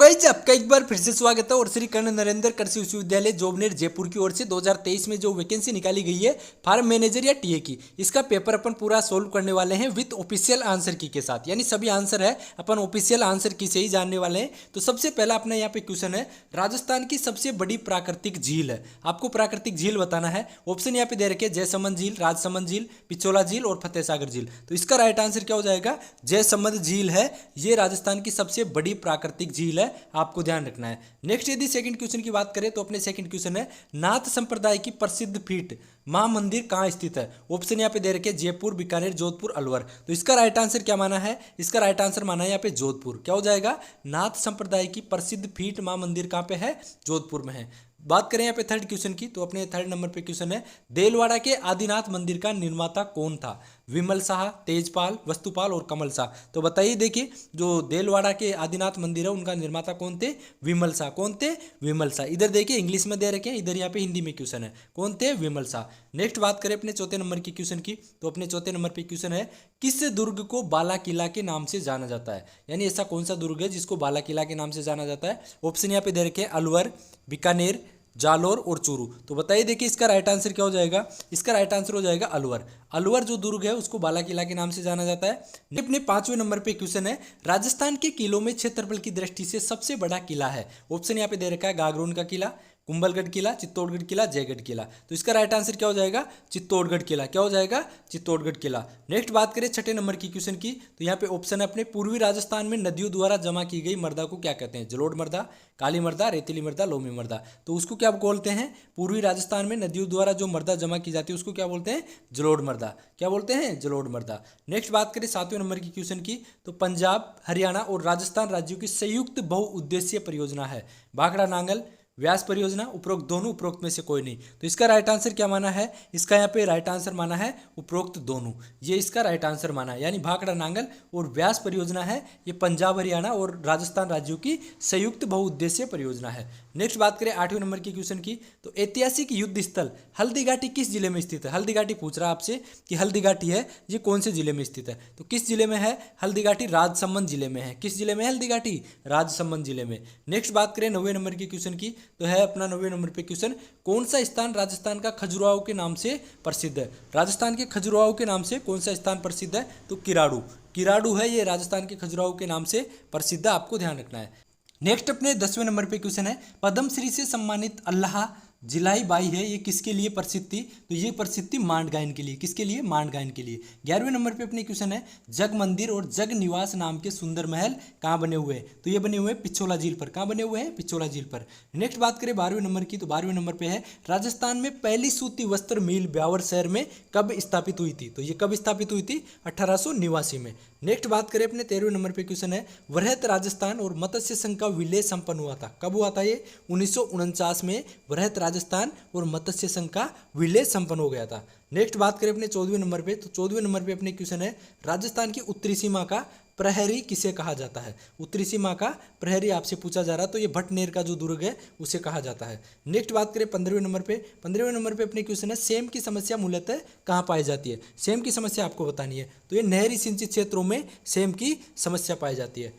Guys आपका एक बार फिर से स्वागत है और श्री कर्ण नरेंद्र कृषि विश्वविद्यालय जॉबनेट जयपुर की ओर से 2023 में जो वैकेंसी निकाली गई है फार्म मैनेजर या टीए की, इसका पेपर अपन पूरा सोल्व करने वाले हैं विद ऑफिशियल आंसर की के साथ। यानी सभी आंसर है अपन ऑफिशियल आंसर की से ही जानने वाले हैं। तो सबसे पहला अपना यहाँ पे क्वेश्चन है, राजस्थान की सबसे बड़ी प्राकृतिक झील है। आपको प्राकृतिक झील बताना है। ऑप्शन यहाँ पे दे रखे जयसमंद झील, राजसमंद झील, पिछोला झील और फतेह सागर झील। तो इसका राइट आंसर क्या हो जाएगा? जयसमंद झील है, ये राजस्थान की सबसे बड़ी प्राकृतिक झील है, आपको ध्यान रखना है। नेक्स्ट यदि सेकंड क्वेश्चन की बात करें तो अपने सेकंड क्वेश्चन है, नाथ संप्रदाय की प्रसिद्ध पीठ मां मंदिर कहाँ स्थित है? ऑप्शन यहाँ पे दे रखे जयपुर, बीकानेर, जोधपुर, अलवर। तो इसका राइट आंसर क्या माना है? इसका राइट आंसर माना है यहाँ पे जोधपुर। क्या हो जाएगा? नाथ संप्रदाय की प्रसिद्ध पीठ मां मंदिर कहाँ पे है? जोधपुर में है। बात करें यहाँ पे थर्ड क्वेश्चन की तो अपने थर्ड नंबर पे क्वेश्चन है, देलवाड़ा के आदिनाथ मंदिर का निर्माता कौन था? विमल शाह, तेजपाल, वस्तुपाल और कमल शाह। तो बताइए, देखिए जो देलवाड़ा के आदिनाथ मंदिर है उनका निर्माता कौन थे? विमल शाह। कौन थे? विमल शाह। इधर देखिए इंग्लिश में दे रखे हैं, इधर यहाँ पे हिंदी में क्वेश्चन है, कौन थे? विमल शाह। नेक्स्ट बात करें अपने चौथे नंबर की क्वेश्चन की तो अपने चौथे नंबर पे क्वेश्चन है, किस दुर्ग को बाला किला के नाम से जाना जाता है? यानी ऐसा कौन सा दुर्ग है जिसको बाला किला के नाम से जाना जाता है? ऑप्शन यहाँ पे दे रखे हैं अलवर, बीकानेर, जालोर और चूरू। तो बताइए, देखिए इसका राइट आंसर क्या हो जाएगा? इसका राइट आंसर हो जाएगा अलवर। अलवर जो दुर्ग है उसको बाला किला के नाम से जाना जाता है। अपने पांचवें नंबर पे क्वेश्चन है, राजस्थान के किलों में क्षेत्रफल की दृष्टि से सबसे बड़ा किला है। ऑप्शन यहाँ पे दे रखा है गागरोन का किला, कुंभलगढ़ किला, चित्तौड़गढ़ किला, जयगढ़ किला। तो इसका राइट आंसर क्या हो जाएगा? चित्तौड़गढ़ किला। क्या हो जाएगा? चित्तौड़गढ़ किला। नेक्स्ट बात करें छठे नंबर की क्वेश्चन की तो यहाँ पे ऑप्शन है अपने, पूर्वी राजस्थान में नदियों द्वारा जमा की गई मृदा को क्या कहते हैं? जलोढ़ मृदा, काली मृदा, रेतीली मृदा, लोमी मृदा। तो उसको क्या बोलते हैं? पूर्वी राजस्थान में नदियों द्वारा जो मृदा जमा की जाती है उसको क्या बोलते हैं? जलोढ़ मृदा। क्या बोलते हैं? जलोढ़ मृदा। नेक्स्ट बात करें सातवें नंबर की क्वेश्चन की तो पंजाब, हरियाणा और राजस्थान राज्यों की संयुक्त बहुउद्देशीय परियोजना है भाखड़ा नांगल, व्यास परियोजना, उपरोक्त दोनों, उपरोक्त में से कोई नहीं। तो इसका राइट आंसर क्या माना है? इसका यहाँ पे राइट आंसर माना है उपरोक्त दोनों, ये इसका राइट आंसर माना है। यानी भाखड़ा नांगल और व्यास परियोजना है, ये पंजाब, हरियाणा और राजस्थान राज्यों की संयुक्त बहुउद्देशीय परियोजना है। नेक्स्ट बात करें आठवें नंबर की क्वेश्चन की तो ऐतिहासिक युद्ध स्थल हल्दीघाटी किस जिले में स्थित है? हल्दीघाटी पूछ रहा है आपसे कि हल्दीघाटी है ये कौन से जिले में स्थित है? तो किस जिले में है? हल्दीघाटी राजसमंद जिले में है। किस जिले में है हल्दीघाटी? राजसमंद जिले में। नेक्स्ट बात करें नौवें नंबर की क्वेश्चन की तो है अपना नौवें नंबर पे क्वेश्चन, कौन सा स्थान राजस्थान का खजुराहो के नाम से प्रसिद्ध है? राजस्थान के खजुराहो के नाम से कौन सा स्थान प्रसिद्ध है? तो किराड़ू। किराड़ू है ये राजस्थान के खजुराहो के नाम से प्रसिद्ध है, आपको ध्यान रखना है। नेक्स्ट अपने 10वें नंबर पे क्वेश्चन है, पद्मश्री से सम्मानित अल्लाह जिलाई बाई है, ये किसके लिए प्रसिद्ध थी? तो ये प्रसिद्ध थी मांड गायन के लिए। किसके लिए? मांड गायन के लिए। 11वें नंबर पे अपने क्वेश्चन है, जग मंदिर और जग निवास नाम के सुंदर महल कहाँ बने हुए हैं? तो ये बने हुए हैं पिछोला झील पर। कहाँ बने हुए हैं? पिछोला झील पर। नेक्स्ट बात करें 12वें नंबर की तो 12वें नंबर पे है, राजस्थान में पहली सूती वस्त्र मिल ब्यावर शहर में कब स्थापित हुई थी? तो ये कब स्थापित हुई थी? 1889 में। नेक्स्ट बात करें अपने 13वें नंबर पे क्वेश्चन है, वृहत राजस्थान और मत्स्य संघ का विलय संपन्न हुआ था। कब हुआ था ये? 1949 में वृहत राजस्थान और मत्स्य संघ का विलय संपन्न हो गया था। नेक्स्ट बात करें अपने 14वें नंबर पे तो 14वें नंबर पे अपने क्वेश्चन है, राजस्थान की उत्तरी सीमा का प्रहरी किसे कहा जाता है? उत्तरी सीमा का प्रहरी आपसे पूछा जा रहा है, तो ये भटनेर का जो दुर्ग है उसे कहा जाता है। नेक्स्ट बात करें 15वें नंबर पे। 15वें नंबर पे अपने क्वेश्चन है, सेम की समस्या मूलतः कहाँ पाई जाती है? सेम की समस्या आपको बतानी है, तो ये नहरी सिंचित क्षेत्रों में सेम की समस्या पाई जाती है।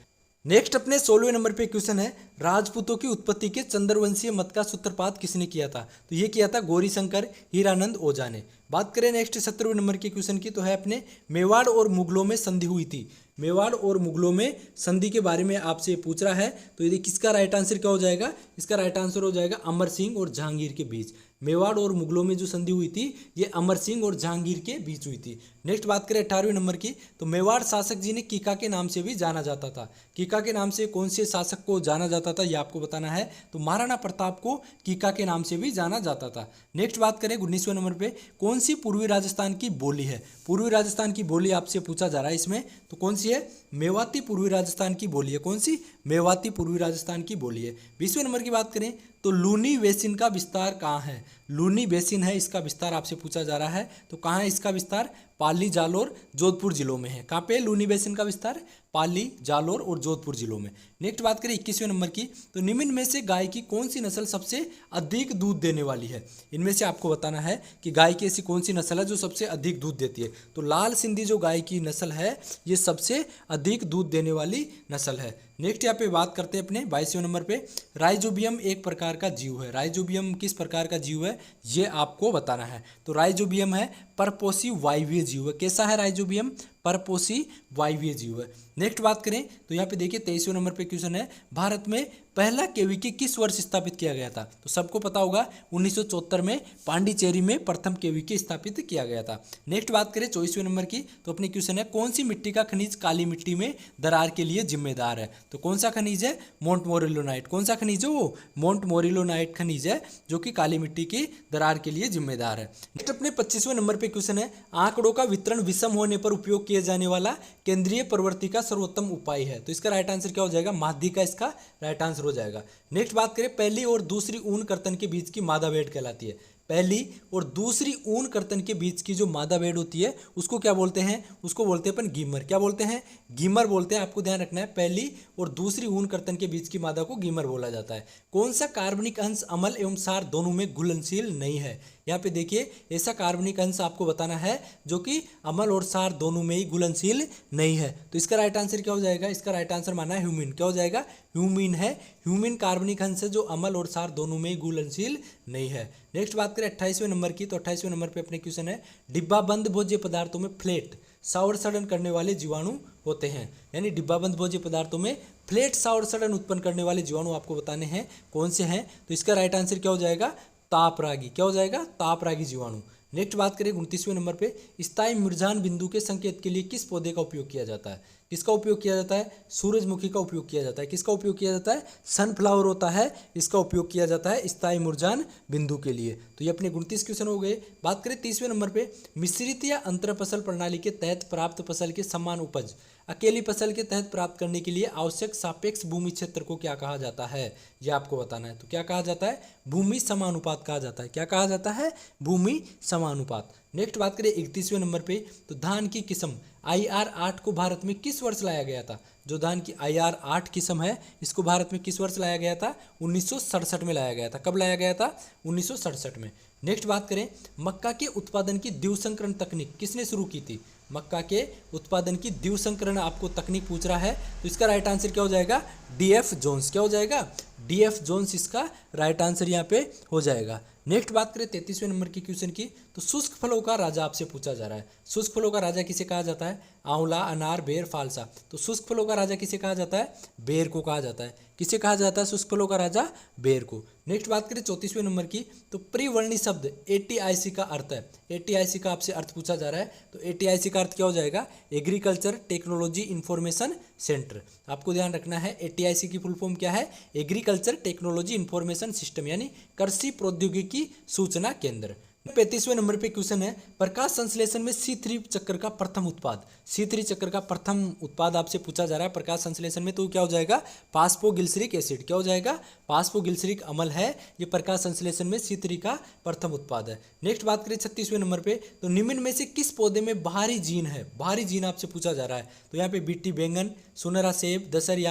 नेक्स्ट अपने 16वें नंबर पे क्वेश्चन है, राजपूतों की उत्पत्ति के चंद्रवंशीय मत का सूत्रपात किसने किया था? तो ये किया था गौरी शंकर हीरानंद ओझा ने। बात करें नेक्स्ट 17वें नंबर के क्वेश्चन की तो है अपने, मेवाड़ और मुगलों में संधि हुई थी। मेवाड़ और मुगलों में संधि के बारे में आपसे पूछ रहा है, तो यदि किसका राइट आंसर क्या हो जाएगा? इसका राइट आंसर हो जाएगा अमर सिंह और जहांगीर के बीच। मेवाड़ और मुगलों में जो संधि हुई थी ये अमर सिंह और जहांगीर के बीच हुई थी। नेक्स्ट बात करें 18वें नंबर की तो मेवाड़ शासक जी ने कीका के नाम से भी जाना जाता था। कीका के नाम से कौन से शासक को जाना जाता था ये आपको बताना है, तो महाराणा प्रताप को कीका के नाम से भी जाना जाता था। नेक्स्ट बात करें 19वें नंबर पे, कौन सी पूर्वी राजस्थान की बोली है? पूर्वी राजस्थान की बोली आपसे पूछा जा रहा है इसमें, तो कौन सी है? मेवाती पूर्वी राजस्थान की बोली है। कौन सी? मेवाती पूर्वी राजस्थान की बोली है। 20वें नंबर की बात करें तो लूनी बेसिन का विस्तार कहाँ है? लूनी बेसिन है, इसका विस्तार आपसे पूछा जा रहा है, तो कहाँ है इसका विस्तार? पाली, जालोर, जोधपुर जिलों में है। कहाँ पे लूनी बेसिन का विस्तार? पाली, जालोर और जोधपुर जिलों में। नेक्स्ट बात करें 21वें नंबर की, तो निम्न में से गाय की कौन सी नस्ल सबसे अधिक दूध देने वाली है? इनमें से आपको बताना है कि गाय की ऐसी कौन सी नस्ल है जो सबसे अधिक दूध देती है। तो लाल सिंधी जो गाय की नस्ल है ये सबसे अधिक दूध देने वाली नस्ल है। नेक्स्ट यहाँ पे बात करते हैं अपने 22वें नंबर पे, राइजोबियम एक प्रकार का जीव है। राइजोबियम किस प्रकार का जीव है ये आपको बताना है। तो राइजोबियम है परपोषी वायवीय जीव है। कैसा है राइजोबियम? परपोषी वायवीय जीव है। नेक्स्ट बात करें तो यहाँ पे देखिए 23वें नंबर पे क्वेश्चन है, भारत में पहला केवीके किस वर्ष स्थापित किया गया था? तो सबको पता होगा 1974 में पांडिचेरी में प्रथम केवीके स्थापित किया गया था। नेक्स्ट बात करें 24वें नंबर की, तो अपनी क्वेश्चन है, कौन सी मिट्टी का खनिज काली मिट्टी में दरार के लिए जिम्मेदार है? तो कौन सा खनिज है? मोंट मोरिलोनाइट। कौन सा खनिज है वो? मोंट मोरिलोनाइट खनिज है जो कि काली मिट्टी की दरार के लिए जिम्मेदार है। नेक्स्ट अपने 25वें नंबर पे क्वेश्चन है, आंकड़ों का वितरण विषम होने पर उपयोग किया जाने वाला केंद्रीय प्रवृत्ति का सर्वोत्तम उपाय है। तो इसका राइट आंसर क्या हो जाएगा? माध्य का इसका राइट आंसर हो जाएगा। नेक्स्ट बात करें, पहली और दूसरी ऊन कर्तन के बीच की मादा बेड़ कहलाती है। पहली और दूसरी ऊन कर्तन के बीच की जो मादा बेड़ होती है उसको क्या बोलते हैं? उसको बोलते हैं अपन गीमर। क्या बोलते हैं? गीमर बोलते हैं। आपको ध्यान रखना है, पहली और दूसरी ऊन कर्तन के बीच की मादा को गीमर बोला जाता है। कौन सा कार्बनिक अंश अम्ल एवं क्षार दोनों में घुलनशील नहीं है? यहाँ पे देखिए ऐसा कार्बनिक अंश आपको बताना है जो कि अम्ल और क्षार दोनों में ही घुलनशील नहीं है। तो इसका राइट आंसर क्या हो जाएगा? इसका राइट आंसर माना है ह्यूमिन। क्या हो जाएगा? ह्यूमिन है। ह्यूमिन कार्बनिक अंश है जो अम्ल और क्षार दोनों में ही घुलनशील नहीं है। नेक्स्ट बात करें 28वें नंबर की, तो 28वें नंबर पे अपने क्वेश्चन है, डिब्बाबंद भोज्य पदार्थों में फ्लैट सावर सड़न करने वाले जीवाणु होते हैं। यानी डिब्बाबंद भोज्य पदार्थों में फ्लैट सावर सड़न उत्पन्न करने वाले जीवाणु आपको बताने हैं कौन से हैं। तो इसका राइट आंसर क्या हो जाएगा? तापरागी। क्या हो जाएगा? तापरागी जीवाणु। नेक्स्ट बात करें 29वें नंबर पे, स्थायी मुरझान बिंदु के संकेत के लिए किस पौधे का उपयोग किया जाता है? किसका उपयोग किया जाता है? सूरजमुखी का उपयोग किया जाता है। किसका उपयोग किया जाता है? सनफ्लावर होता है, इसका उपयोग किया जाता है स्थायी मुरझान बिंदु के लिए। तो ये अपने 29 क्वेश्चन हो गए। बात करें 30वें नंबर पे, मिश्रित या अंतर फसल प्रणाली के तहत प्राप्त फसल के समान उपज अकेली फसल के तहत प्राप्त करने के लिए आवश्यक सापेक्ष भूमि क्षेत्र को क्या कहा जाता है? यह आपको बताना है। तो क्या कहा जाता है? भूमि समानुपात कहा जाता है। क्या कहा जाता है? भूमि समानुपात। नेक्स्ट बात करें 31वें नंबर पे, तो धान की किस्म IR8 को भारत में किस वर्ष लाया गया था? जो धान की IR8 किस्म है इसको भारत में किस वर्ष लाया गया था? 1967 में लाया गया था। कब लाया गया था? 1967 में। नेक्स्ट बात करें, मक्का के उत्पादन की द्विसंकरण तकनीक किसने शुरू की थी? मक्का के उत्पादन की द्विसंकरण आपको तकनीक पूछ रहा है, तो इसका राइट आंसर क्या हो जाएगा? DF zones. क्या हो जाएगा? DF जोन्स इसका राइट आंसर यहाँ पे हो जाएगा। नेक्स्ट बात करें 33वें नंबर की क्वेश्चन की, तो शुष्क फलों का राजा आपसे पूछा जा रहा है। शुष्क फलों का राजा किसे कहा जाता है? आंवला, अनार, बेर, फालसा। तो शुष्क फलों का राजा किसे कहा जाता है? बेर को कहा जाता है। किसे कहा जाता है शुष्क फलों का राजा? बेर को। नेक्स्ट बात करें 34वें नंबर की, तो त्रिवर्णी शब्द ATIC का अर्थ है। ATIC का आपसे अर्थ पूछा जा रहा है, तो ATIC का अर्थ क्या हो जाएगा? Agriculture technology information centre. आपको ध्यान रखना है ATIC की फुल फॉर्म क्या है? एग्रीकल्चर टेक्नोलॉजी इंफॉर्मेशन सिस्टम, यानी कृषि प्रौद्योगिकी सूचना केंद्र। 35वें नंबर पे क्वेश्चन है, प्रकाश संश्लेषण में C3 चक्र का प्रथम उत्पाद। C3 चक्र का प्रथम उत्पाद आपसे पूछा जा रहा है प्रकाश संश्लेषण में, तो क्या हो जाएगा? फास्फोगिल्सरिक एसिड। क्या हो जाएगा? फास्फोगिल्सरिक अम्ल है ये प्रकाश संश्लेषण में C3 का प्रथम उत्पाद है। नेक्स्ट बात करें 36वें नंबर पे, तो निम्न में से किस पौधे में बाहरी जीन है? बाहरी जीन आपसे पूछा जा रहा है, तो यहाँ पे बीटी बैंगन, सुनहरा सेब, दशहरी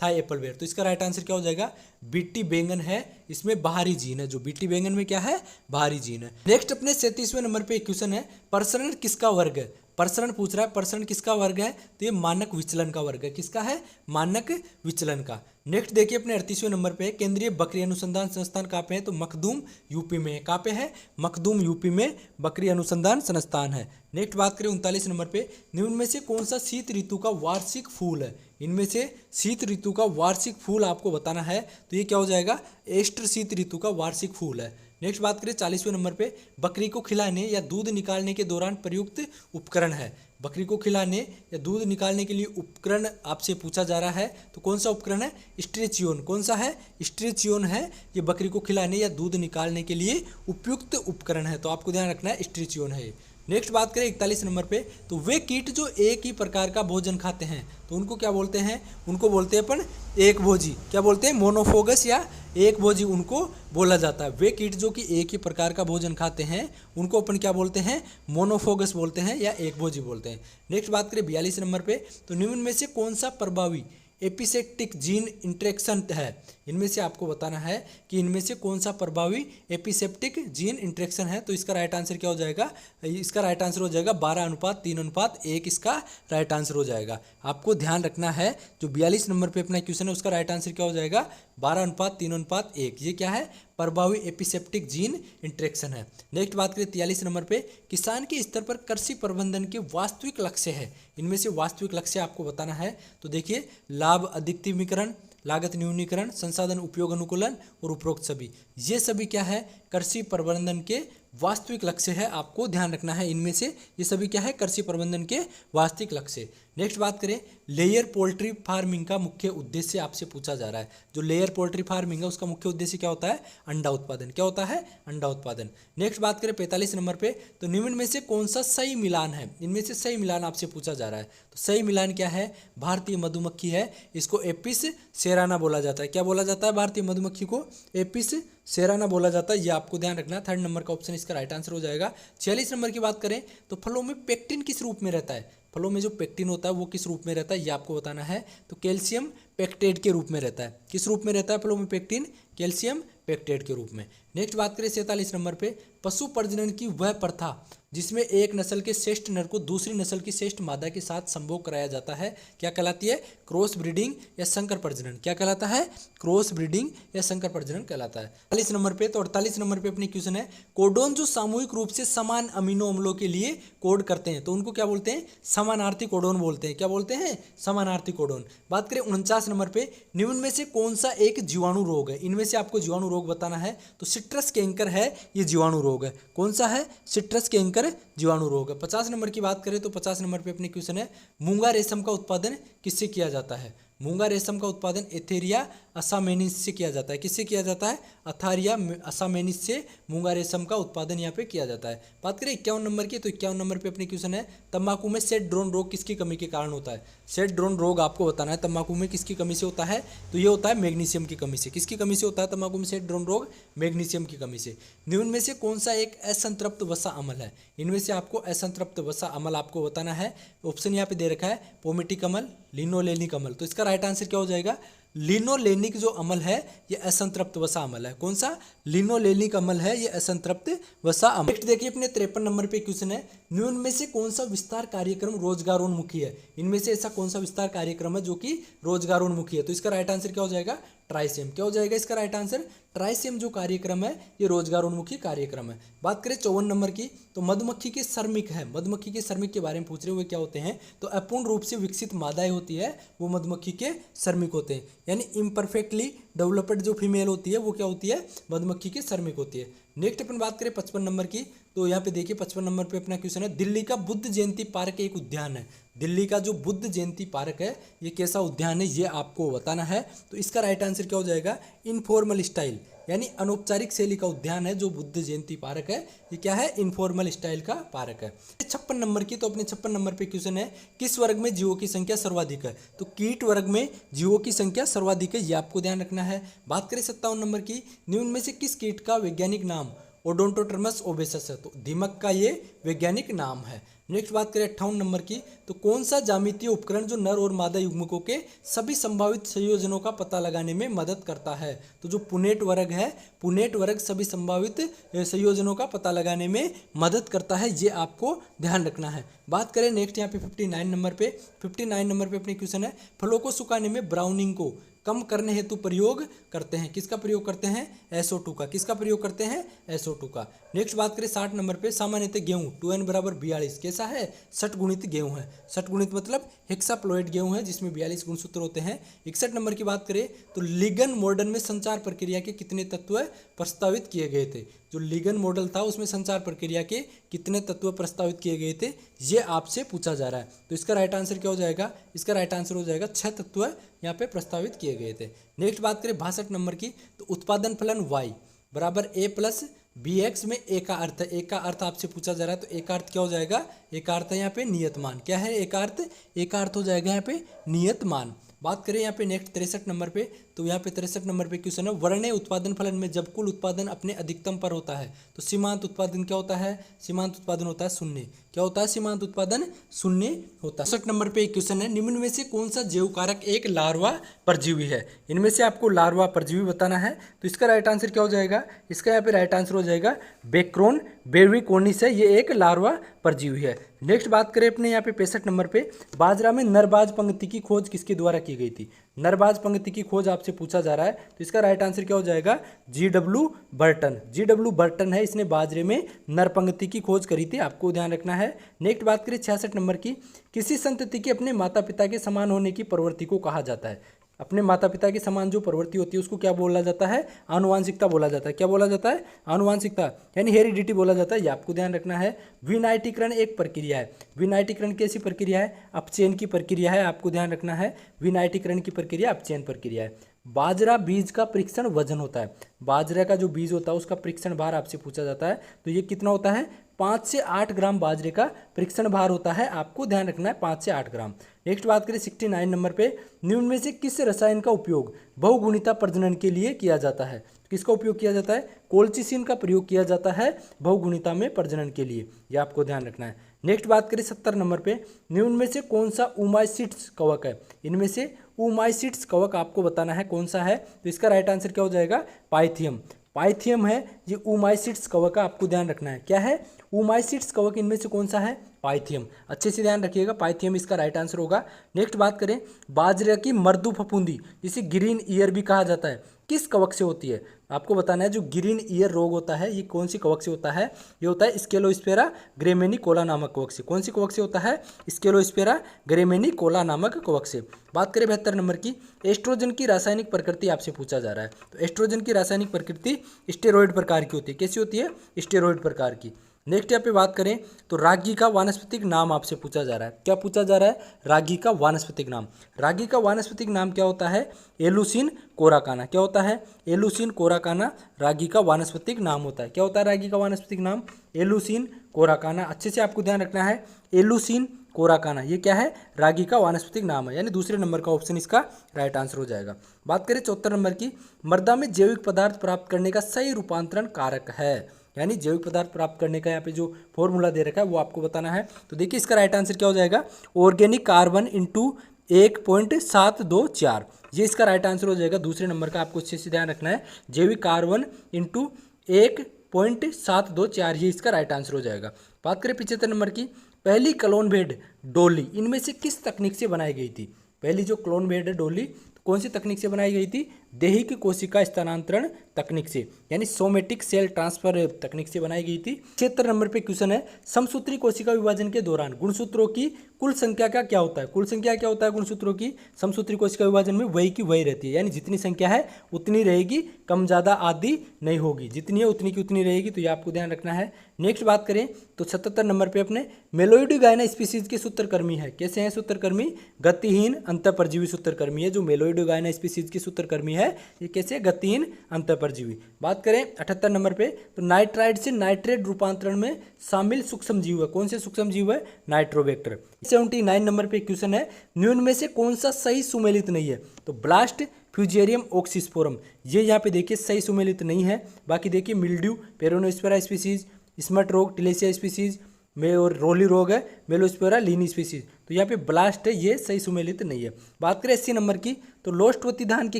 थाई एप्पल बेर। तो इसका राइट आंसर क्या हो जाएगा? बीटी बैंगन है, इसमें बाहरी जीन है। जो बीटी बैंगन में क्या है? बाहरी जीन है। नेक्स्ट अपने 37वें नंबर पे एक क्वेश्चन है, प्रसरण किसका वर्ग है? प्रसरण पूछ रहा है, प्रसरण किसका वर्ग है? तो ये मानक विचलन का वर्ग है। किसका है? मानक विचलन का। नेक्स्ट देखिए अपने 38वें नंबर पे, केंद्रीय बकरी अनुसंधान संस्थान कहाँ पे है? तो मखदूम यूपी में है। कहाँ पे है? मखदूम यूपी में बकरी अनुसंधान संस्थान है। नेक्स्ट बात करें 39 नंबर पे, निम्न में से कौन सा शीत ऋतु का वार्षिक फूल है? इनमें से शीत ऋतु का वार्षिक फूल आपको बताना है, तो ये क्या हो जाएगा? एस्टर शीत ऋतु का वार्षिक फूल है। नेक्स्ट बात करें 40वें नंबर पे, बकरी को खिलाने या दूध निकालने के दौरान प्रयुक्त उपकरण है। बकरी को खिलाने या दूध निकालने के लिए उपकरण आपसे पूछा जा रहा है, तो कौन सा उपकरण है? स्ट्रेचियोन। कौन सा है? स्ट्रेचियोन है। ये बकरी को खिलाने या दूध निकालने के लिए उपयुक्त उपकरण है, तो आपको ध्यान रखना है स्ट्रेचियोन है। नेक्स्ट बात करें 41 नंबर पे, तो वे कीट जो एक ही प्रकार का भोजन खाते हैं तो उनको क्या बोलते हैं? उनको बोलते हैं अपन एक भोजी। क्या बोलते हैं? मोनोफोगस या एक भोजी उनको बोला जाता है। वे कीट जो कि एक ही प्रकार का भोजन खाते हैं उनको अपन क्या बोलते हैं? मोनोफोगस बोलते हैं या एक भोजी बोलते हैं। नेक्स्ट बात करें 42 नंबर पे, तो निम्न में से कौन सा प्रभावी एपिसेप्टिक जीन इंटरेक्शन है? इनमें से आपको बताना है कि इनमें से कौन सा प्रभावी एपिसेप्टिक जीन इंटरेक्शन है। तो इसका राइट आंसर क्या हो जाएगा? इसका राइट आंसर हो जाएगा 12:3:1, इसका राइट आंसर हो जाएगा। आपको ध्यान रखना है जो 42 नंबर पे अपना क्वेश्चन है उसका राइट आंसर क्या हो जाएगा? 12:3:1। ये क्या है? प्रभावी एपिसेप्टिक जीन इंटरेक्शन है। नेक्स्ट बात करें 43 नंबर पे, किसान के स्तर पर कृषि प्रबंधन के वास्तविक लक्ष्य है। इनमें से वास्तविक लक्ष्य आपको बताना है। तो देखिए, लाभ अधिकतमीकरण, लागत न्यूनीकरण, संसाधन उपयोग अनुकूलन और उपरोक्त सभी, ये सभी क्या है? कृषि प्रबंधन के वास्तविक लक्ष्य है। आपको ध्यान रखना है इनमें से ये सभी क्या है? कृषि प्रबंधन के वास्तविक लक्ष्य। नेक्स्ट बात करें, लेयर पोल्ट्री फार्मिंग का मुख्य उद्देश्य आपसे पूछा जा रहा है। जो लेयर पोल्ट्री फार्मिंग है उसका मुख्य उद्देश्य क्या होता है? अंडा उत्पादन। क्या होता है? अंडा उत्पादन। नेक्स्ट बात करें 45 नंबर पे, तो निम्न में से कौन सा सही मिलान है? इनमें से सही मिलान आपसे पूछा जा रहा है। तो सही मिलान क्या है? भारतीय मधुमक्खी है, इसको एपिस सेराना बोला जाता है। क्या बोला जाता है? भारतीय मधुमक्खी को एपिस सेराना बोला जाता है। ये आपको ध्यान रखना। थर्ड नंबर का ऑप्शन इसका राइट आंसर हो जाएगा। 46 नंबर की बात करें तो फलों में पेक्टिन किस रूप में रहता है? फलों में जो पेक्टिन होता है वो किस रूप में रहता है? ये आपको बताना है। तो कैल्शियम पेक्टेट के रूप में रहता है। किस रूप में रहता है फलों में पेक्टिन? कैल्शियम पेक्टेट के रूप में। नेक्स्ट बात करें 47 नंबर पे, पशु प्रजनन की वह प्रथा जिसमें एक नस्ल के श्रेष्ठ नर को दूसरी नस्ल की श्रेष्ठ मादा के साथ संभोग कराया जाता है, क्या कहलाती है? क्रॉस ब्रीडिंग या संकर प्रजनन। क्या कहलाता है? क्रॉस ब्रीडिंग या संकर प्रजनन कहलाता है। 48 नंबर पे, तो 48 नंबर पे अपनी क्वेश्चन है, कोडोन जो सामूहिक रूप से समान अमीनो अम्लों के लिए कोड करते हैं तो उनको क्या बोलते हैं? समानार्थी कोडोन बोलते हैं। क्या बोलते हैं? समानार्थी कोडोन। बात करें 49 नंबर पे, निम्न में से कौन सा एक जीवाणु रोग है? इनमें से आपको जीवाणु रोग बताना है। तो सिट्रस कैंकर है, ये जीवाणु रोग है। कौन सा है? सिट्रस कैंकर जीवाणु रोग है। 50 नंबर की बात करें तो 50 नंबर पे अपनी क्वेश्चन है, मूंगा रेशम का उत्पादन किससे किया जाता है? मूंगा रेशम का उत्पादन एथेरिया असामेनिस से किया जाता है। किससे किया जाता है? अथारिया असामेनिस से मूंगा रेशम का उत्पादन यहाँ पे किया जाता है। बात करें 51 नंबर की, तो 51 नंबर पे अपनी क्वेश्चन है, तंबाकू में सेट ड्रोन रोग किसकी कमी के कारण होता है? सेट ड्रोन रोग आपको बताना है तंबाकू में किसकी कमी से होता है? तो ये होता है मैग्नीशियम की कमी से। किसकी कमी से होता है तंबाकू में सेट ड्रोन रोग? मैग्नीशियम की कमी से। निम्न में से कौन सा एक असंतृप्त वसा अम्ल है? इनमें से आपको असंतृप्त वसा अम्ल आपको बताना है। ऑप्शन यहाँ पे दे रखा है, पोमेटिक अम्ल, लिनोलेनिक अम्ल। तो इसका राइट आंसर क्या हो जाएगा? लिनोलेनिक जो अम्ल है ये असंतृप्त वसा अम्ल है। कौन सा? लिनोलेनिक अम्ल है, ये असंतृप्त वसा अम्ल। नेक्स्ट देखिए अपने 53 नंबर पे क्वेश्चन है, निम्न में से कौन सा विस्तार कार्यक्रम रोजगारोन्मुखी है? इनमें से ऐसा कौन सा विस्तार कार्यक्रम है जो कि रोजगारोन्मुखी है? तो इसका राइट आंसर क्या हो जाएगा? ट्राइसेम। क्या हो जाएगा इसका राइट आंसर? ट्राइसेम जो कार्यक्रम है ये रोजगारोन्मुखी कार्यक्रम है। बात करें 54 नंबर की, तो मधुमक्खी के श्रमिक है। मधुमक्खी के श्रमिक के बारे में पूछ रहे हुए क्या होते हैं? तो अपूर्ण रूप से विकसित मादाएं होती है वो मधुमक्खी के श्रमिक होते हैं। यानी इम्परफेक्टली डेवलप्ड जो फीमेल होती है वो क्या होती है? मधुमक्खी के श्रमिक होती है। नेक्स्ट अपन बात करें 55 नंबर की, तो यहाँ पे देखिए 55 नंबर पे अपना क्वेश्चन है, दिल्ली का बुद्ध जयंती पार्क एक उद्यान है। दिल्ली का जो बुद्ध जयंती पार्क है ये कैसा उद्यान है ये आपको बताना है। तो इसका राइट आंसर क्या हो जाएगा? इनफॉर्मल स्टाइल यानी अनौपचारिक शैली का उद्यान है जो बुद्ध जयंती पार्क है। ये क्या है? इनफॉर्मल स्टाइल का पार्क है। 56 नंबर की, तो अपने 56 नंबर पे क्वेश्चन है, किस वर्ग में जीवों की संख्या सर्वाधिक है? तो कीट वर्ग में जीवों की संख्या सर्वाधिक है, ये आपको ध्यान रखना है। बात करें 57 नंबर की, निम्न में से किस कीट का वैज्ञानिक नाम ओडोंटोट्रमस ओबेसस है? तो दीमक का ये वैज्ञानिक नाम है। नेक्स्ट बात करें 58 नंबर की, तो कौन सा ज्यामितीय उपकरण जो नर और मादा युग्मकों के सभी संभावित संयोजनों का पता लगाने में मदद करता है? तो जो पुनेट वर्ग है, पुनेट वर्ग सभी संभावित संयोजनों का पता लगाने में मदद करता है, ये आपको ध्यान रखना है। बात करें नेक्स्ट यहाँ पे 59 नंबर पे, 59 नंबर पे अपनी क्वेश्चन है, फलों को सुखाने में ब्राउनिंग को कम करने हेतु प्रयोग करते हैं। किसका प्रयोग करते हैं? SO2 का। किसका प्रयोग करते हैं? SO2 का। नेक्स्ट बात करें 60 नंबर पे, सामान्यतः गेहूं 2n बराबर 42 कैसा है? 60 गुणित गेहूं है। 60 गुणित मतलब हेक्साप्लॉइड गेहूं है जिसमें 42 गुणसूत्र होते हैं। 61 नंबर की बात करें तो लिगन मॉडल में संचार प्रक्रिया के कितने तत्व प्रस्तावित किए गए थे? जो लिगन मॉडल था उसमें संचार प्रक्रिया के कितने तत्व प्रस्तावित किए गए थे ये आपसे पूछा जा रहा है। तो इसका राइट आंसर क्या हो जाएगा? इसका राइट आंसर हो जाएगा 6 तत्व यहाँ पे प्रस्तावित किए गए थे। नेक्स्ट बात करें 62 नंबर की, तो उत्पादन फलन y बराबर a प्लस बी एक्स में ए का अर्थ है, ए का अर्थ आपसे पूछा जा रहा है, तो ए का अर्थ क्या हो जाएगा, ए का अर्थ है यहाँ पे नियत मान। क्या है ए का अर्थ, ए का अर्थ हो जाएगा यहाँ पे नियत मान। बात करें यहाँ पे नेक्स्ट 63 नंबर पे, तो यहाँ पे 63 नंबर पे क्वेश्चन है, वर्ण्य उत्पादन फलन में जब कुल उत्पादन अपने अधिकतम पर होता है तो सीमांत उत्पादन क्या होता है, सीमांत उत्पादन होता है शून्य। क्या होता है, सीमांत उत्पादन शून्य होता है। 64 नंबर पे एक क्वेश्चन है, निम्न में से कौन सा जैव कारक एक लार्वा परजीवी है। इनमें से आपको लार्वा परजीवी बताना है, तो इसका राइट आंसर क्या हो जाएगा, इसका यहाँ पे राइट आंसर हो जाएगा बेक्रोन बेविकोनिस है, ये एक लार्वा परजीवी है। नेक्स्ट बात करें अपने यहाँ पे 65 नंबर पे, बाजरा में नरबाज पंक्ति की खोज किसके द्वारा की गई थी। नरबाज पंक्ति की खोज आपसे पूछा जा रहा है, तो इसका राइट आंसर क्या हो जाएगा, G.W. बर्टन। G.W. बर्टन है, इसने बाजरे में नर पंक्ति की खोज करी थी, आपको ध्यान रखना है। नेक्स्ट बात करें 66 नंबर की, किसी संतति के अपने माता पिता के समान होने की प्रवृत्ति को कहा जाता है। अपने माता पिता के समान जो प्रवृत्ति होती है उसको क्या बोला जाता है, आनुवांशिकता बोला जाता है। क्या बोला जाता है, आनुवांशिकता यानी हेरिडिटी बोला जाता है, ये आपको ध्यान रखना है। विनाइटीकरण एक प्रक्रिया है, विनाइटीकरण कैसी प्रक्रिया है, अपचयन की प्रक्रिया है, आपको ध्यान रखना है। विनाइटीकरण की प्रक्रिया अपचयन प्रक्रिया है। बाजरा बीज का परीक्षण वजन होता है, बाजरा का जो बीज होता है उसका परीक्षण भार आपसे पूछा जाता है, तो ये कितना होता है, 5 से 8 ग्राम बाजरे का परीक्षण भार होता है, आपको ध्यान रखना है 5 से 8 ग्राम। नेक्स्ट बात करें 69 नंबर पे, निम्न में से किस रसायन का उपयोग बहुगुणिता प्रजनन के लिए किया जाता है। किसका उपयोग किया जाता है, कोल्चिसिन का प्रयोग किया जाता है बहुगुणिता में प्रजनन के लिए, ये आपको ध्यान रखना है। नेक्स्ट बात करें 70 नंबर पे, निम्न में से कौन सा ओमाइसीट्स कवक है। इनमें से ओमाइसीट्स कवक आपको बताना है कौन सा है, तो इसका राइट आंसर क्या हो जाएगा, पाइथियम। पाइथियम है ये ओमाइसीट्स कवक का, आपको ध्यान रखना है। क्या है, ओमाइसीट्स कवक इनमें से कौन सा है, पाइथियम। अच्छे से ध्यान रखिएगा, पाइथियम इसका राइट आंसर होगा। नेक्स्ट बात करें, बाजरे की मर्दू फफूंदी जिसे ग्रीन ईयर भी कहा जाता है, किस कवक से होती है। आपको बताना है जो ग्रीन ईयर रोग होता है ये कौन सी कवक से होता है, ये होता है स्केलोस्पेरा ग्रेमेनिकोला नामक कवक से। कौन सी कवक से होता है, स्केलोस्पेरा ग्रेमेनिकोला नामक कवक से। बात करें 72 नंबर की, एस्ट्रोजन की रासायनिक प्रकृति आपसे पूछा जा रहा है, तो एस्ट्रोजन की रासायनिक प्रकृति स्टेरॉइड प्रकार की होती है। कैसी होती है, स्टेरॉइड प्रकार की। नेक्स्ट यहाँ पे बात करें तो रागी का वानस्पतिक नाम आपसे पूछा जा रहा है। क्या पूछा जा रहा है, रागी का वानस्पतिक नाम। रागी का वानस्पतिक नाम क्या होता है, एलुसिन कोराकाना। क्या होता है, एलुसिन कोराकाना रागी का वानस्पतिक नाम होता है। क्या होता है रागी का वानस्पतिक नाम, एलुसिन कोराकाना। अच्छे से आपको ध्यान रखना है, एलुसिन कोराकाना ये क्या है, रागी का वानस्पतिक नाम है, यानी दूसरे नंबर का ऑप्शन इसका राइट आंसर हो जाएगा। बात करें 74 नंबर की, मृदा में जैविक पदार्थ प्राप्त करने का सही रूपांतरण कारक है, यानी जैविक पदार्थ प्राप्त करने का यहाँ पे जो फॉर्मूला दे रखा है वो आपको बताना है। तो देखिए इसका राइट आंसर क्या हो जाएगा, ऑर्गेनिक कार्बन इंटू 1.724, ये इसका राइट आंसर हो जाएगा। दूसरे नंबर का आपको अच्छे से ध्यान रखना है, जैविक कार्बन इंटू 1.724, ये इसका राइट आंसर हो जाएगा। बात करें 75 नंबर की, पहली क्लोन बेड डोली इनमें से किस तकनीक से बनाई गई थी। पहली जो क्लोन बेड है डोली कौन सी तकनीक से बनाई गई थी, देहिक कोशिका स्थानांतरण तकनीक से, यानी सोमेटिक सेल ट्रांसफर तकनीक से बनाई गई थी। 76 नंबर पे क्वेश्चन है, समसूत्री कोशिका विभाजन के दौरान गुणसूत्रों की कुल संख्या का क्या होता है। कुल संख्या क्या होता है गुणसूत्रों की, समसूत्री कोशिका विभाजन में वही की वही रहती है, यानी जितनी संख्या है उतनी रहेगी, कम ज़्यादा आदि नहीं होगी, जितनी है उतनी की उतनी रहेगी, तो ये आपको ध्यान रखना है। नेक्स्ट बात करें तो 77 नंबर पे अपने मेलोइडोगाइना स्पीसीज के सूत्रकर्मी है। कैसे हैं सूत्रकर्मी, गतिहीन अंतःपरजीवी सूत्रकर्मी है। जो मेलोइडोगाइना स्पीसीज की सूत्रकर्मी है ये कैसे, गतिहीन अंतःपरजीवी। बात करें 78 नंबर पे तो नाइट्राइड से नाइट्रेट रूपांतरण में शामिल सूक्ष्म जीव है। कौन से सूक्ष्म जीव है, नाइट्रोबैक्टर। 79 नंबर पे क्वेश्चन है, निम्न में से कौन सा सही सुमेलित नहीं है, तो ब्लास्ट फ्यूजेरियम ऑक्सीस्पोरम, ये यहाँ पे देखिए सही सुमेलित नहीं है। बाकी देखिए मिल्ड्यू पेरोनोस्पेरा स्पीसीज, स्मट रोग टिलेसिया स्पीसीज में, और रोली रोग है मेलोस्पेरा लीनी स्पीसीज, तो यहाँ पे ब्लास्ट है ये सही सुमेलित नहीं है। बात करें 80 नंबर की तो लोस्टवती धान के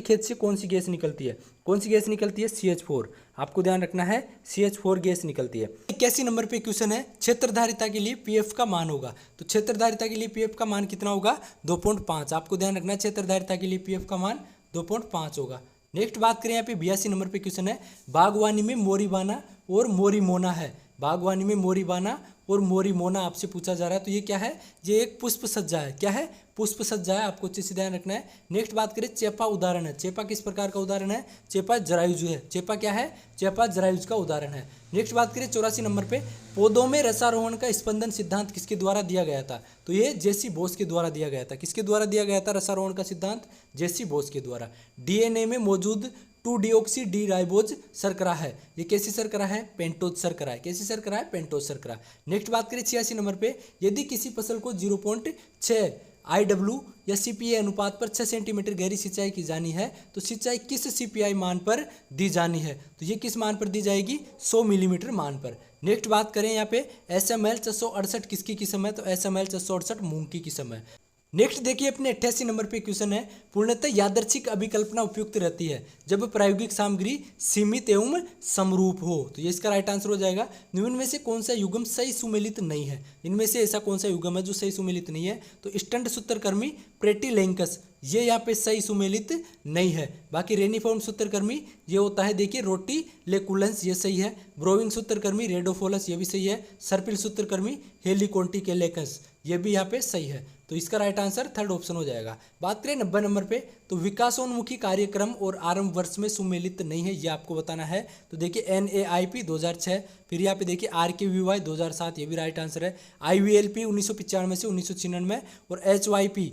खेत से कौन सी गैस निकलती है। कौन सी गैस निकलती है, CH4, आपको ध्यान रखना है CH4 गैस निकलती है। 81 नंबर पे क्वेश्चन है, क्षेत्रधारिता के लिए PF का मान होगा, तो क्षेत्रधारिता के लिए PF का मान कितना होगा, 2.5, आपको ध्यान रखना है क्षेत्रधारिता के लिए PF का मान 2.5 होगा। नेक्स्ट बात करें यहाँ पे 82 नंबर पे क्वेश्चन है, बागवानी में मोरीबाना और मोरीमोना है। बागवानी में मोरीबाना और मोरीमोना आपसे पूछा जा रहा है, तो ये क्या है, ये एक पुष्प सज्जा है। क्या है, पुष्प सज्जा है, आपको अच्छे से ध्यान रखना है। नेक्स्ट बात करें चेपा उदाहरण है। चेपा किस प्रकार का उदाहरण है, चेपा जरायुज है। चेपा क्या है, चेपा जरायुज का उदाहरण है। नेक्स्ट बात करें 84 नंबर पे, पौधों में रसारोहण का स्पंदन सिद्धांत किसके द्वारा दिया गया था, तो ये जेसी बोस के द्वारा दिया गया था। किसके द्वारा दिया गया था रसारोहण का सिद्धांत, जेसी बोस के द्वारा। DNA में मौजूद 2 डिऑक्सी डी राइबोज शर्करा है। ये कैसी शर्करा है? पेंटोज शर्करा है। कैसी शर्करा है? पेंटोज शर्करा। नेक्स्ट बात करें 86 नंबर पे, यदि किसी फसल को 0.6 IW या CPI अनुपात पर 6 सेंटीमीटर गहरी सिंचाई की जानी है तो सिंचाई किस CPI मान पर दी जानी है? तो ये किस मान पर दी जाएगी? 100 मिलीमीटर मान पर। नेक्स्ट बात करें यहाँ पे SML 468 किसकी किस्म है? तो SML 468 मूंग की किस्म है। नेक्स्ट देखिए अपने 88 नंबर पे क्वेश्चन है, पूर्णतः यादृच्छिक अभिकल्पना उपयुक्त रहती है जब प्रायोगिक सामग्री सीमित एवं समरूप हो। तो ये इसका राइट आंसर हो जाएगा। निम्न में से कौन सा युग्म सही सुमेलित नहीं है? इनमें से ऐसा कौन सा युग्म है जो सही सुमेलित नहीं है? तो स्टंट सूत्रकर्मी प्रेटिलेंकस ये यहाँ पे सही सुमेलित नहीं है। बाकी रेनिफॉर्म सूत्रकर्मी ये होता है देखिए रोटी लेकुलेंस, ये सही है। ब्रोविंग सूत्रकर्मी रेडोफोलस ये भी सही है। सर्पिल सूत्रकर्मी हेलिकोन्टिकेलेकस ये भी यहाँ पे सही है। तो इसका राइट आंसर थर्ड ऑप्शन हो जाएगा। बात करें 90 नंबर पे, तो विकासोन्मुखी कार्यक्रम और आरंभ वर्ष में सुमेलित नहीं है, ये आपको बताना है। तो देखिए NAIP 2006, फिर यहाँ पे देखिए RKVY 2007 ये भी राइट आंसर है। IVLP 1995 से 1996 और HYVP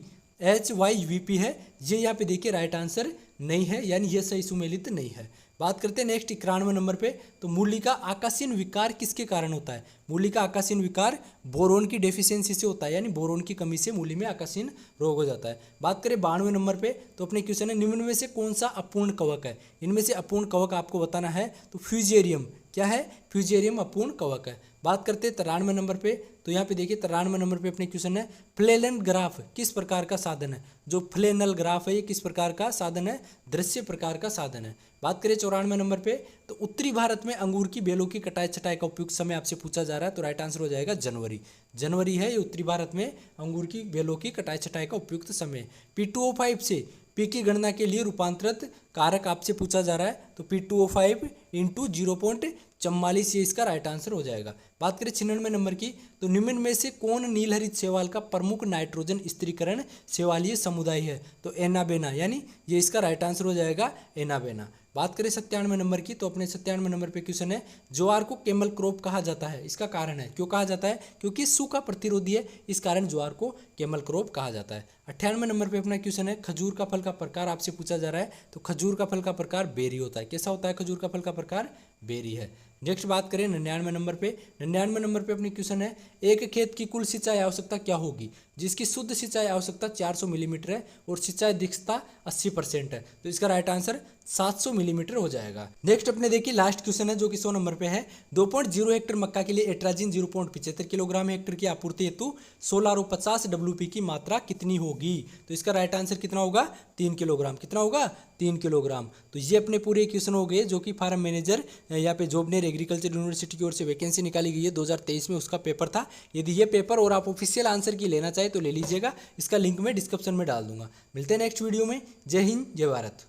है, ये यहाँ पे देखिए राइट आंसर नहीं है, यानी ये सही सुमेलित नहीं है। बात करते हैं नेक्स्ट 91 नंबर पे, तो मूली का आकाशीन विकार किसके कारण होता है? मूली का आकाशीन विकार बोरोन की डेफिशिएंसी से होता है, यानी बोरोन की कमी से मूली में आकाशीन रोग हो जाता है। बात करें 92 नंबर पे, तो अपने क्वेश्चन है निम्न में से कौन सा अपूर्ण कवक है? इनमें से अपूर्ण कवक आपको बताना है। तो फ्यूजेरियम क्या है? फ्यूजेरियम अपूर्ण कवक है। बात करते हैं 93 नंबर पे, तो यहाँ पे देखिए 93 नंबर पे अपने क्वेश्चन है फ्लेनल ग्राफ किस प्रकार का साधन है? जो फ्लेनल ग्राफ है ये किस प्रकार का साधन है? दृश्य प्रकार का साधन है। बात करें 94 नंबर पे, तो उत्तरी भारत में अंगूर की बेलों की कटाई छटाई का उपयुक्त समय आपसे पूछा जा रहा है, तो राइट आंसर हो जाएगा जनवरी। जनवरी है ये उत्तरी भारत में अंगूर की बेलों की कटाई छटाई का उपयुक्त समय। P2O5 से P की गणना के लिए रूपांतरित कारक आपसे पूछा जा रहा है, तो P2O5 × 0.44 ये इसका राइट आंसर हो जाएगा। बात करें 96 नंबर की, तो निम्न में से कौन नीलहरित शैवाल का प्रमुख नाइट्रोजन स्थिरीकरण शैवालीय समुदाय है? तो एनाबेना, यानी ये इसका राइट आंसर हो जाएगा एनाबेना। बात करें 97 नंबर की, तो अपने 97 नंबर पे क्वेश्चन है ज्वार को कैमल क्रॉप कहा जाता है, इसका कारण है। क्यों कहा जाता है? क्योंकि सूखा प्रतिरोधी है, इस कारण ज्वार को कैमल क्रॉप कहा जाता है। 98 नंबर पे अपना क्वेश्चन है खजूर का फल का प्रकार आपसे पूछा जा रहा है, तो खजूर का फल का प्रकार बेरी होता है। कैसा होता है खजूर का फल का प्रकार? बेरी है। नेक्स्ट बात करें 99 नंबर पे, 99 नंबर पे अपनी क्वेश्चन है एक खेत की कुल सिंचाई आवश्यकता क्या होगी जिसकी शुद्ध सिंचाई आवश्यकता 400 मिलीमीटर है और सिंचाई दक्षता 80% है? तो इसका राइट आंसर 700 मिलीमीटर हो जाएगा। नेक्स्ट अपने देखिए लास्ट क्वेश्चन है जो कि 100 नंबर पे है, 2.0 हेक्टर मक्का के लिए एट्राजिन 0.75 किलोग्राम हेक्टर की आपूर्ति हेतु 16 और 50 WP की मात्रा कितनी होगी? तो इसका राइट आंसर कितना होगा? 3 किलोग्राम। कितना होगा? 3 किलोग्राम। तो ये अपने पूरे क्वेश्चन हो गए जो कि फार्म मैनेजर यहाँ पे जॉबनेर एग्रीकल्चर यूनिवर्सिटी की ओर से वैकेंसी निकाली गई है 2023 में, उसका पेपर था। यदि ये पेपर और आप ऑफिशियल आंसर की लेना चाहे तो ले लीजिएगा, इसका लिंक मैं डिस्क्रिप्शन में डाल दूंगा। मिलते हैं नेक्स्ट वीडियो में। जय हिंद, जय भारत।